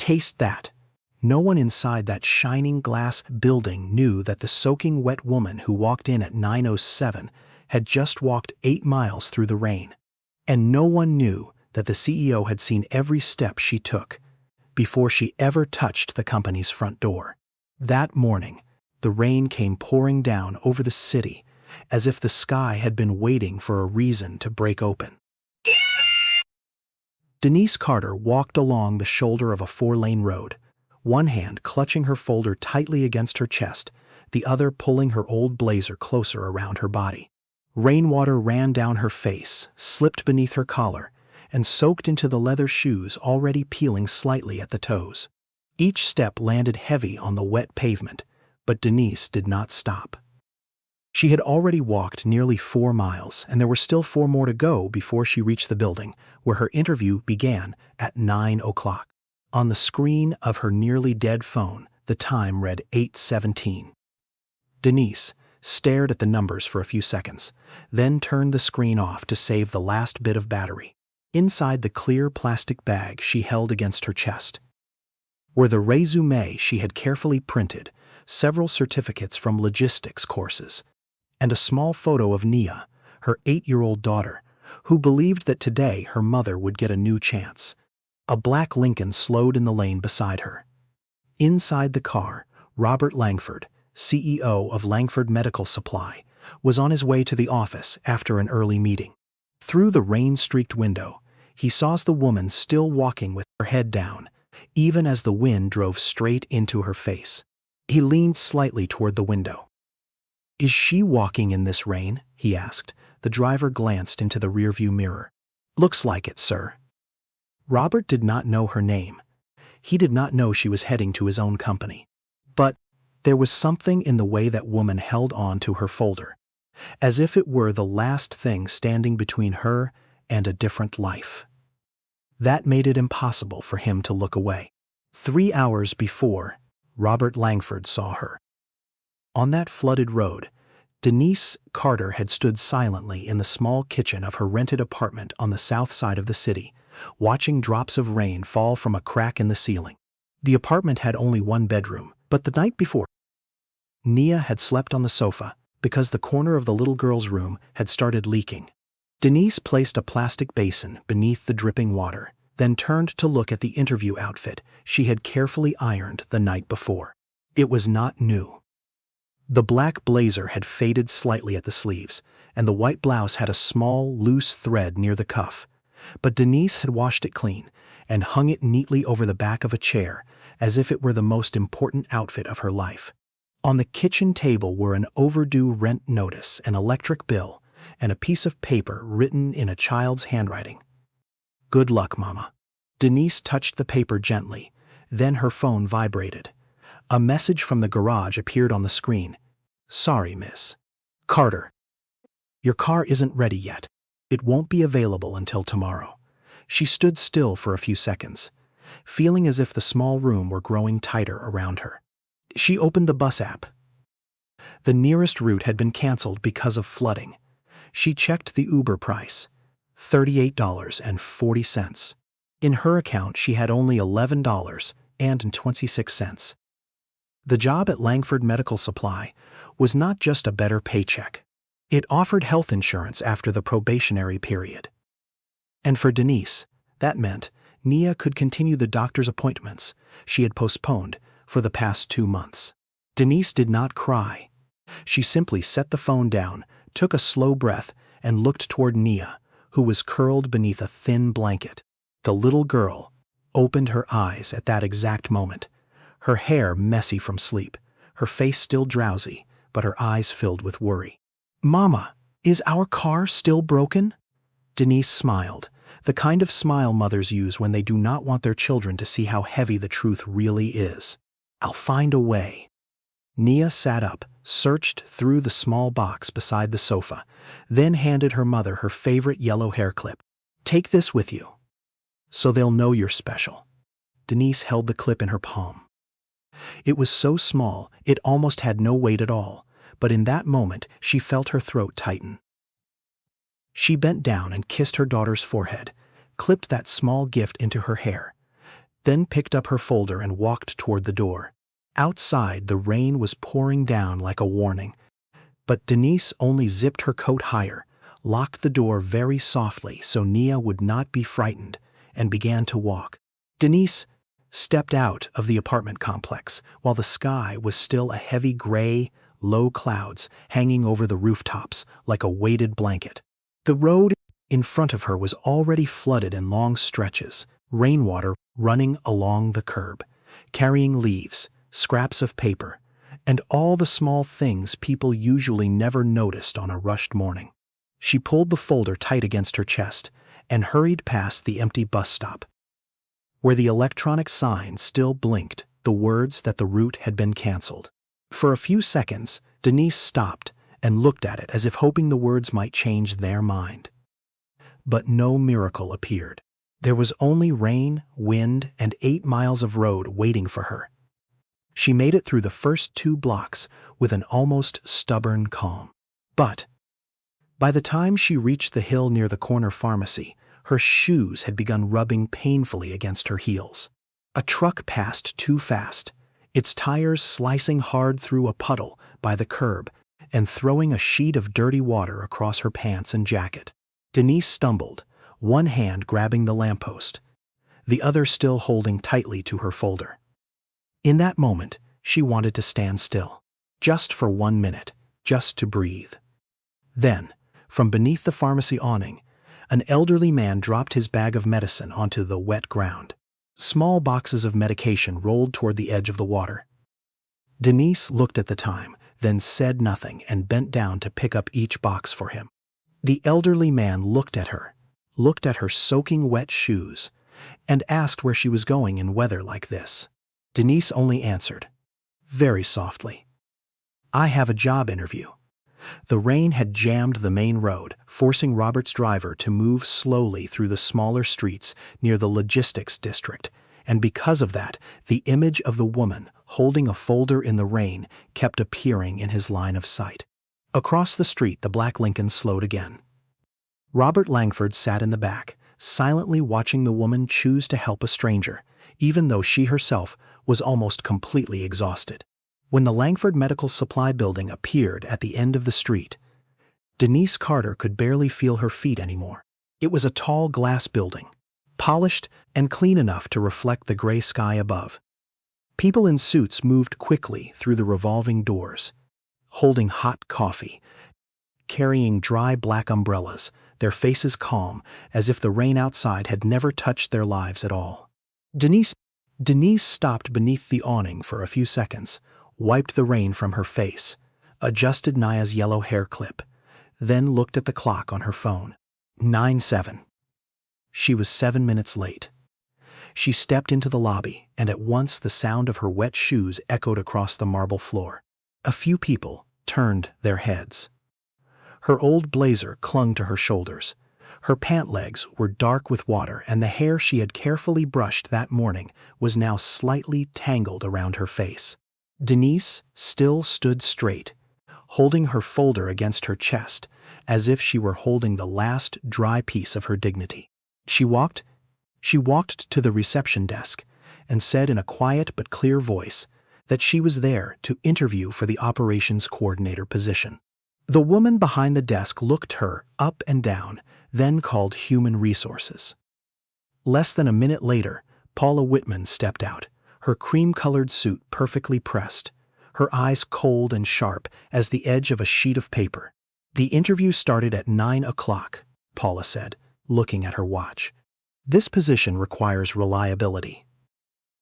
Taste that. No one inside that shining glass building knew that the soaking wet woman who walked in at 9:07 had just walked 8 miles through the rain. And no one knew that the CEO had seen every step she took before she ever touched the company's front door. That morning, the rain came pouring down over the city as if the sky had been waiting for a reason to break open. Denise Carter walked along the shoulder of a 4-lane road, one hand clutching her folder tightly against her chest, the other pulling her old blazer closer around her body. Rainwater ran down her face, slipped beneath her collar, and soaked into the leather shoes already peeling slightly at the toes. Each step landed heavy on the wet pavement, but Denise did not stop. She had already walked nearly 4 miles, and there were still 4 more to go before she reached the building, where her interview began at 9 o'clock. On the screen of her nearly dead phone, the time read 8:17. Denise stared at the numbers for a few seconds, then turned the screen off to save the last bit of battery. Inside the clear plastic bag she held against her chest were the resume she had carefully printed, several certificates from logistics courses, and a small photo of Nia, her 8-year-old daughter, who believed that today her mother would get a new chance. A black Lincoln slowed in the lane beside her. Inside the car, Robert Langford, CEO of Langford Medical Supply, was on his way to the office after an early meeting. Through the rain-streaked window, he saw the woman still walking with her head down, even as the wind drove straight into her face. He leaned slightly toward the window. "Is she walking in this rain?" he asked. The driver glanced into the rearview mirror. "Looks like it, sir." Robert did not know her name. He did not know she was heading to his own company. But there was something in the way that woman held on to her folder, as if it were the last thing standing between her and a different life. That made it impossible for him to look away. 3 hours before, Robert Langford saw her. On that flooded road, Denise Carter had stood silently in the small kitchen of her rented apartment on the south side of the city, watching drops of rain fall from a crack in the ceiling. The apartment had only one bedroom, but the night before, Nia had slept on the sofa because the corner of the little girl's room had started leaking. Denise placed a plastic basin beneath the dripping water, then turned to look at the interview outfit she had carefully ironed the night before. It was not new. The black blazer had faded slightly at the sleeves, and the white blouse had a small, loose thread near the cuff. But Denise had washed it clean and hung it neatly over the back of a chair as if it were the most important outfit of her life. On the kitchen table were an overdue rent notice, an electric bill, and a piece of paper written in a child's handwriting. "Good luck, Mama." Denise touched the paper gently, then her phone vibrated. A message from the garage appeared on the screen. "Sorry, Miss Carter. Your car isn't ready yet. It won't be available until tomorrow." She stood still for a few seconds, feeling as if the small room were growing tighter around her. She opened the bus app. The nearest route had been canceled because of flooding. She checked the Uber price, $38.40. In her account, she had only $11.26. The job at Langford Medical Supply was not just a better paycheck. It offered health insurance after the probationary period. And for Denise, that meant Nia could continue the doctor's appointments she had postponed for the past 2 months. Denise did not cry. She simply set the phone down, took a slow breath, and looked toward Nia, who was curled beneath a thin blanket. The little girl opened her eyes at that exact moment, her hair messy from sleep, her face still drowsy, but her eyes filled with worry. "Mama, is our car still broken?" Denise smiled, the kind of smile mothers use when they do not want their children to see how heavy the truth really is. "I'll find a way." Nia sat up, searched through the small box beside the sofa, then handed her mother her favorite yellow hair clip. "Take this with you, so they'll know you're special." Denise held the clip in her palm. It was so small, it almost had no weight at all, but in that moment she felt her throat tighten. She bent down and kissed her daughter's forehead, clipped that small gift into her hair, then picked up her folder and walked toward the door. Outside, the rain was pouring down like a warning, but Denise only zipped her coat higher, locked the door very softly so Nia would not be frightened, and began to walk. Denise stepped out of the apartment complex while the sky was still a heavy gray, low clouds hanging over the rooftops like a weighted blanket. The road in front of her was already flooded in long stretches, rainwater running along the curb, carrying leaves, scraps of paper, and all the small things people usually never noticed on a rushed morning. She pulled the folder tight against her chest and hurried past the empty bus stop, where the electronic sign still blinked the words that the route had been canceled. For a few seconds, Denise stopped and looked at it as if hoping the words might change their mind. But no miracle appeared. There was only rain, wind, and 8 miles of road waiting for her. She made it through the first 2 blocks with an almost stubborn calm. But by the time she reached the hill near the corner pharmacy, her shoes had begun rubbing painfully against her heels. A truck passed too fast, its tires slicing hard through a puddle by the curb and throwing a sheet of dirty water across her pants and jacket. Denise stumbled, one hand grabbing the lamppost, the other still holding tightly to her folder. In that moment, she wanted to stand still, just for 1 minute, just to breathe. Then, from beneath the pharmacy awning, an elderly man dropped his bag of medicine onto the wet ground. Small boxes of medication rolled toward the edge of the water. Denise looked at the time, then said nothing and bent down to pick up each box for him. The elderly man looked at her soaking wet shoes, and asked where she was going in weather like this. Denise only answered, very softly, "I have a job interview." The rain had jammed the main road, forcing Robert's driver to move slowly through the smaller streets near the logistics district, and because of that, the image of the woman holding a folder in the rain kept appearing in his line of sight. Across the street, the black Lincoln slowed again. Robert Langford sat in the back, silently watching the woman choose to help a stranger, even though she herself was almost completely exhausted. When the Langford Medical Supply Building appeared at the end of the street, Denise Carter could barely feel her feet anymore. It was a tall glass building, polished and clean enough to reflect the gray sky above. People in suits moved quickly through the revolving doors, holding hot coffee, carrying dry black umbrellas, their faces calm as if the rain outside had never touched their lives at all. Denise stopped beneath the awning for a few seconds, wiped the rain from her face, adjusted Naya's yellow hair clip, then looked at the clock on her phone. 9:07. She was 7 minutes late. She stepped into the lobby, and at once the sound of her wet shoes echoed across the marble floor. A few people turned their heads. Her old blazer clung to her shoulders. Her pant legs were dark with water, and the hair she had carefully brushed that morning was now slightly tangled around her face. Denise still stood straight, holding her folder against her chest, as if she were holding the last dry piece of her dignity. She walked to the reception desk and said in a quiet but clear voice that she was there to interview for the operations coordinator position. The woman behind the desk looked her up and down, then called Human Resources. Less than a minute later, Paula Whitman stepped out, her cream-colored suit perfectly pressed, her eyes cold and sharp as the edge of a sheet of paper. "The interview started at 9 o'clock, Paula said, looking at her watch. "This position requires reliability."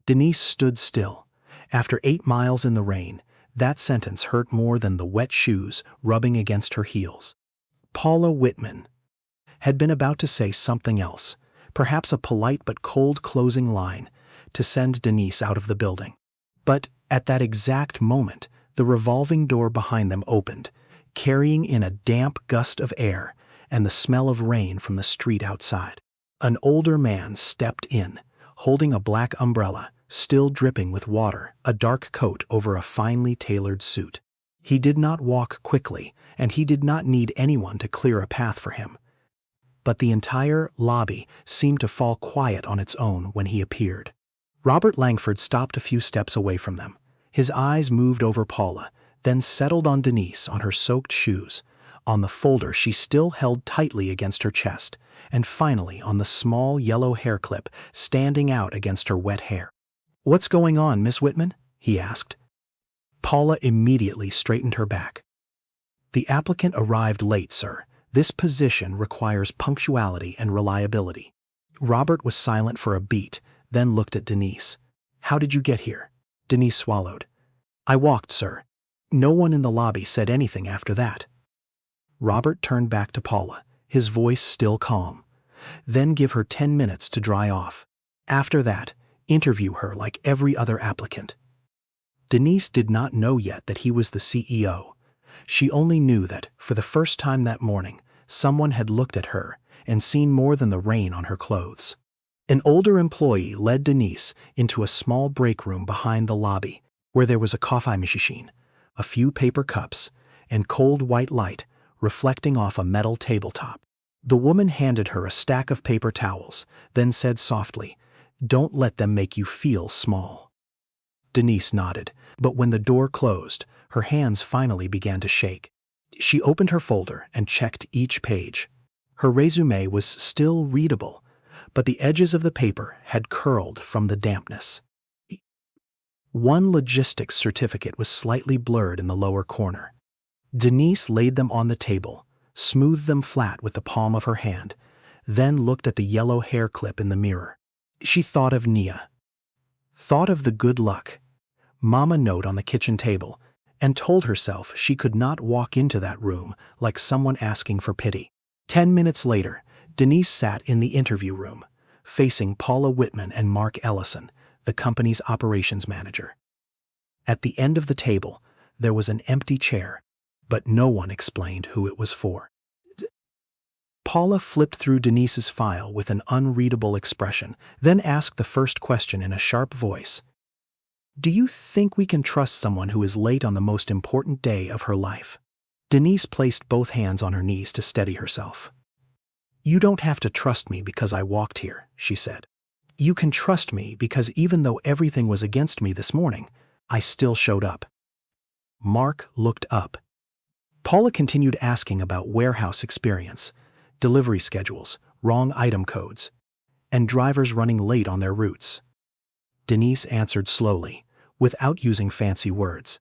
Denise stood still. After 8 miles in the rain, that sentence hurt more than the wet shoes rubbing against her heels. Paula Whitman had been about to say something else, perhaps a polite but cold closing line, to send Denise out of the building. But at that exact moment, the revolving door behind them opened, carrying in a damp gust of air and the smell of rain from the street outside. An older man stepped in, holding a black umbrella, still dripping with water, a dark coat over a finely tailored suit. He did not walk quickly, and he did not need anyone to clear a path for him. But the entire lobby seemed to fall quiet on its own when he appeared. Robert Langford stopped a few steps away from them. His eyes moved over Paula, then settled on Denise, on her soaked shoes, on the folder she still held tightly against her chest, and finally on the small yellow hair clip standing out against her wet hair. "What's going on, Miss Whitman?" he asked. Paula immediately straightened her back. "The applicant arrived late, sir. This position requires punctuality and reliability." Robert was silent for a beat, then looked at Denise. "How did you get here?" Denise swallowed. "I walked, sir." No one in the lobby said anything after that. Robert turned back to Paula, his voice still calm. "Then give her 10 minutes to dry off. After that, interview her like every other applicant." Denise did not know yet that he was the CEO. She only knew that, for the first time that morning, someone had looked at her and seen more than the rain on her clothes. An older employee led Denise into a small break room behind the lobby, where there was a coffee machine, a few paper cups, and cold white light reflecting off a metal tabletop. The woman handed her a stack of paper towels, then said softly, "Don't let them make you feel small." Denise nodded, but when the door closed, her hands finally began to shake. She opened her folder and checked each page. Her resume was still readable, but the edges of the paper had curled from the dampness. One logistics certificate was slightly blurred in the lower corner. Denise laid them on the table, smoothed them flat with the palm of her hand, then looked at the yellow hair clip in the mirror. She thought of Nia, thought of the good luck mama note on the kitchen table, and told herself she could not walk into that room like someone asking for pity. 10 minutes later, Denise sat in the interview room, facing Paula Whitman and Mark Ellison, the company's operations manager. At the end of the table, there was an empty chair, but no one explained who it was for. Paula flipped through Denise's file with an unreadable expression, then asked the first question in a sharp voice. "Do you think we can trust someone who is late on the most important day of her life?" Denise placed both hands on her knees to steady herself. "You don't have to trust me because I walked here," she said. "You can trust me because even though everything was against me this morning, I still showed up." Mark looked up. Paula continued asking about warehouse experience, delivery schedules, wrong item codes, and drivers running late on their routes. Denise answered slowly, without using fancy words.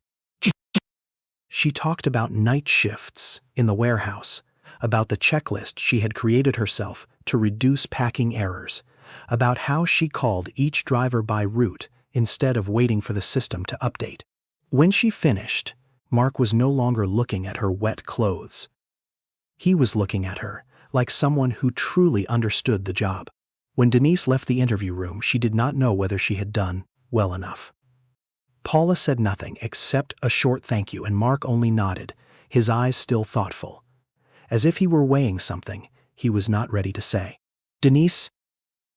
She talked about night shifts in the warehouse, about the checklist she had created herself to reduce packing errors, about how she called each driver by route instead of waiting for the system to update. When she finished, Mark was no longer looking at her wet clothes. He was looking at her like someone who truly understood the job. When Denise left the interview room, she did not know whether she had done well enough. Paula said nothing except a short thank you, and Mark only nodded, his eyes still thoughtful. As if he were weighing something he was not ready to say. Denise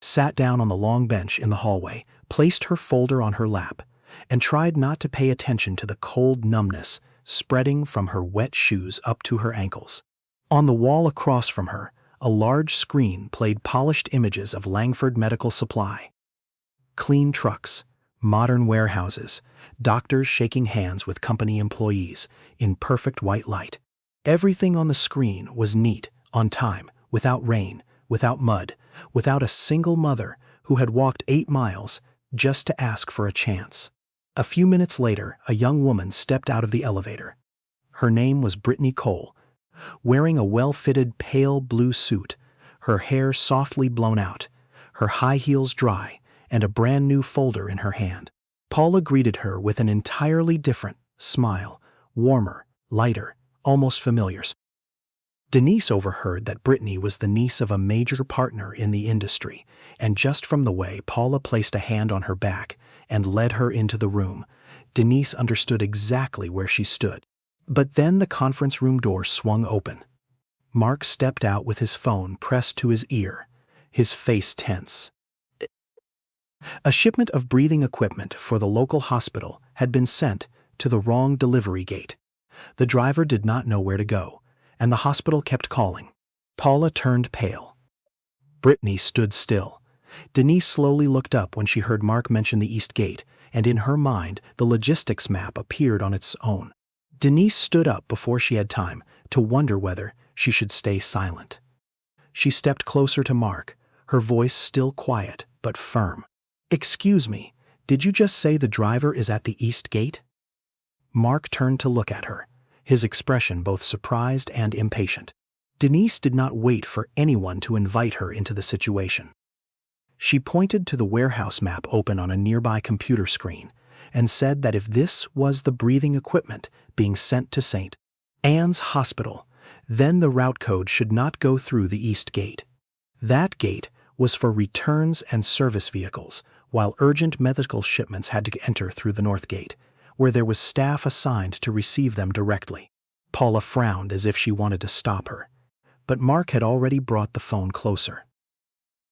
sat down on the long bench in the hallway, placed her folder on her lap, and tried not to pay attention to the cold numbness spreading from her wet shoes up to her ankles. On the wall across from her, a large screen played polished images of Langford Medical Supply. Clean trucks, modern warehouses, doctors shaking hands with company employees in perfect white light. Everything on the screen was neat, on time, without rain, without mud, without a single mother who had walked 8 miles just to ask for a chance. A few minutes later, a young woman stepped out of the elevator. Her name was Brittany Cole, wearing a well-fitted pale blue suit, her hair softly blown out, her high heels dry, and a brand new folder in her hand. Paula greeted her with an entirely different smile, warmer, lighter, almost familiar. Denise overheard that Brittany was the niece of a major partner in the industry, and just from the way Paula placed a hand on her back and led her into the room, Denise understood exactly where she stood. But then the conference room door swung open. Mark stepped out with his phone pressed to his ear, his face tense. A shipment of breathing equipment for the local hospital had been sent to the wrong delivery gate. The driver did not know where to go, and the hospital kept calling. Paula turned pale. Brittany stood still, Denise slowly looked up when she heard Mark mention the East Gate, and in her mind, the logistics map appeared on its own. Denise stood up before she had time to wonder whether she should stay silent. She stepped closer to Mark, her voice still quiet but firm. "Excuse me, did you just say the driver is at the East Gate?" Mark turned to look at her, his expression both surprised and impatient. Denise did not wait for anyone to invite her into the situation. She pointed to the warehouse map open on a nearby computer screen and said that if this was the breathing equipment being sent to St. Anne's Hospital, then the route code should not go through the East Gate. That gate was for returns and service vehicles, while urgent medical shipments had to enter through the North Gate, where there was staff assigned to receive them directly. Paula frowned as if she wanted to stop her, but Mark had already brought the phone closer.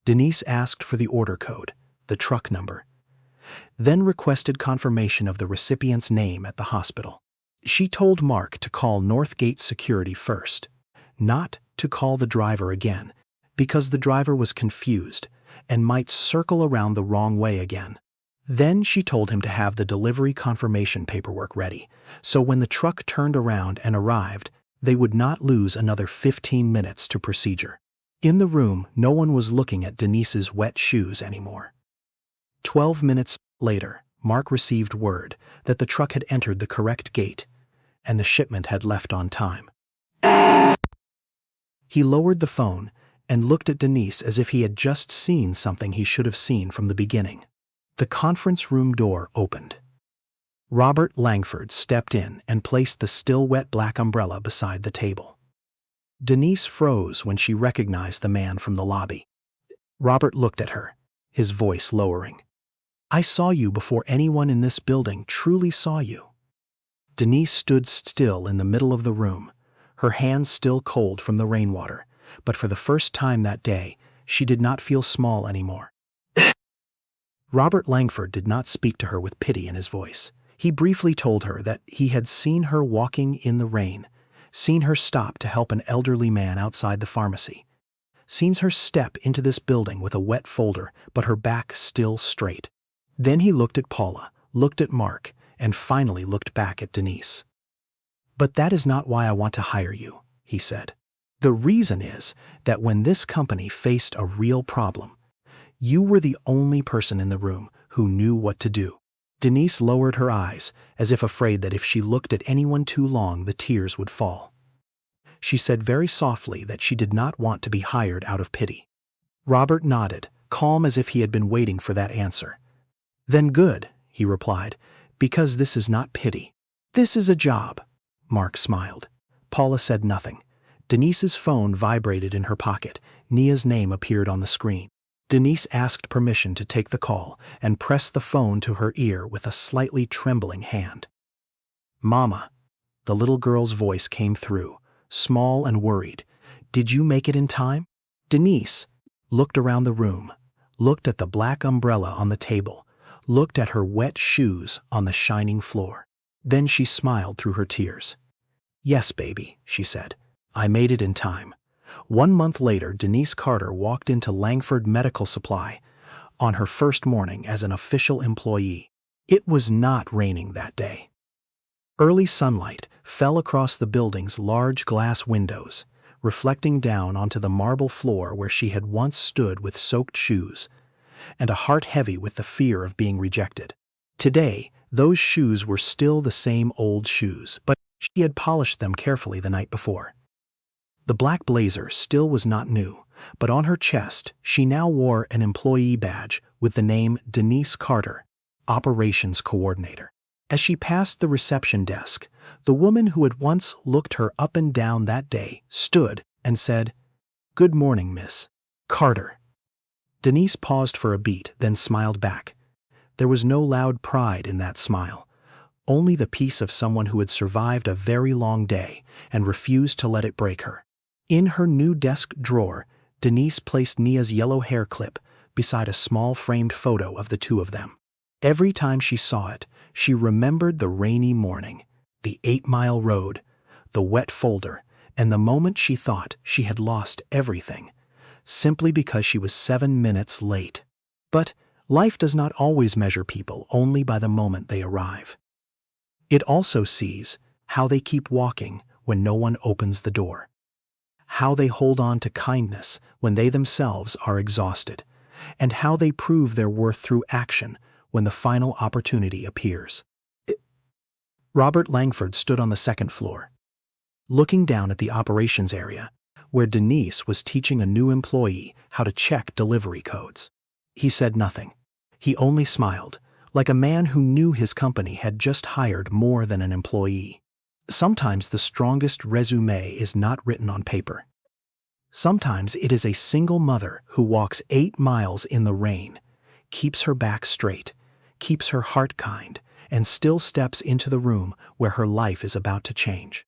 Denise asked for the order code, the truck number, then requested confirmation of the recipient's name at the hospital. She told Mark to call North Gate Security first, not to call the driver again, because the driver was confused and might circle around the wrong way again. Then she told him to have the delivery confirmation paperwork ready, so when the truck turned around and arrived, they would not lose another 15 minutes to procedure. In the room, no one was looking at Denise's wet shoes anymore. 12 minutes later, Mark received word that the truck had entered the correct gate and the shipment had left on time. He lowered the phone and looked at Denise as if he had just seen something he should have seen from the beginning. The conference room door opened. Robert Langford stepped in and placed the still wet black umbrella beside the table. Denise froze when she recognized the man from the lobby. Robert looked at her, his voice lowering. "I saw you before anyone in this building truly saw you." Denise stood still in the middle of the room, her hands still cold from the rainwater, but for the first time that day, she did not feel small anymore. Robert Langford did not speak to her with pity in his voice. He briefly told her that he had seen her walking in the rain, seen her stop to help an elderly man outside the pharmacy, seen her step into this building with a wet folder but her back still straight. Then he looked at Paula, looked at Mark, and finally looked back at Denise. "But that is not why I want to hire you," he said. "The reason is that when this company faced a real problem, you were the only person in the room who knew what to do." Denise lowered her eyes, as if afraid that if she looked at anyone too long, the tears would fall. She said very softly that she did not want to be hired out of pity. Robert nodded, calm as if he had been waiting for that answer. "Then good," he replied, "because this is not pity. This is a job." Mark smiled. Paula said nothing. Denise's phone vibrated in her pocket. Nia's name appeared on the screen. Denise asked permission to take the call and pressed the phone to her ear with a slightly trembling hand. "Mama," the little girl's voice came through, small and worried. "Did you make it in time?" Denise looked around the room, looked at the black umbrella on the table, looked at her wet shoes on the shining floor. Then she smiled through her tears. "Yes, baby," she said. "I made it in time." 1 month later, Denise Carter walked into Langford Medical Supply on her first morning as an official employee. It was not raining that day. Early sunlight fell across the building's large glass windows, reflecting down onto the marble floor where she had once stood with soaked shoes, and a heart heavy with the fear of being rejected. Today, those shoes were still the same old shoes, but she had polished them carefully the night before. The black blazer still was not new, but on her chest she now wore an employee badge with the name Denise Carter, Operations Coordinator. As she passed the reception desk, the woman who had once looked her up and down that day stood and said, "Good morning, Miss Carter." Denise paused for a beat, then smiled back. There was no loud pride in that smile, only the peace of someone who had survived a very long day and refused to let it break her. In her new desk drawer, Denise placed Nia's yellow hair clip beside a small framed photo of the two of them. Every time she saw it, she remembered the rainy morning, the 8-mile road, the wet folder, and the moment she thought she had lost everything, simply because she was 7 minutes late. But life does not always measure people only by the moment they arrive. It also sees how they keep walking when no one opens the door, how they hold on to kindness when they themselves are exhausted, and how they prove their worth through action when the final opportunity appears. Robert Langford stood on the second floor, looking down at the operations area, where Denise was teaching a new employee how to check delivery codes. He said nothing. He only smiled, like a man who knew his company had just hired more than an employee. Sometimes the strongest resume is not written on paper. Sometimes it is a single mother who walks 8 miles in the rain, keeps her back straight, keeps her heart kind, and still steps into the room where her life is about to change.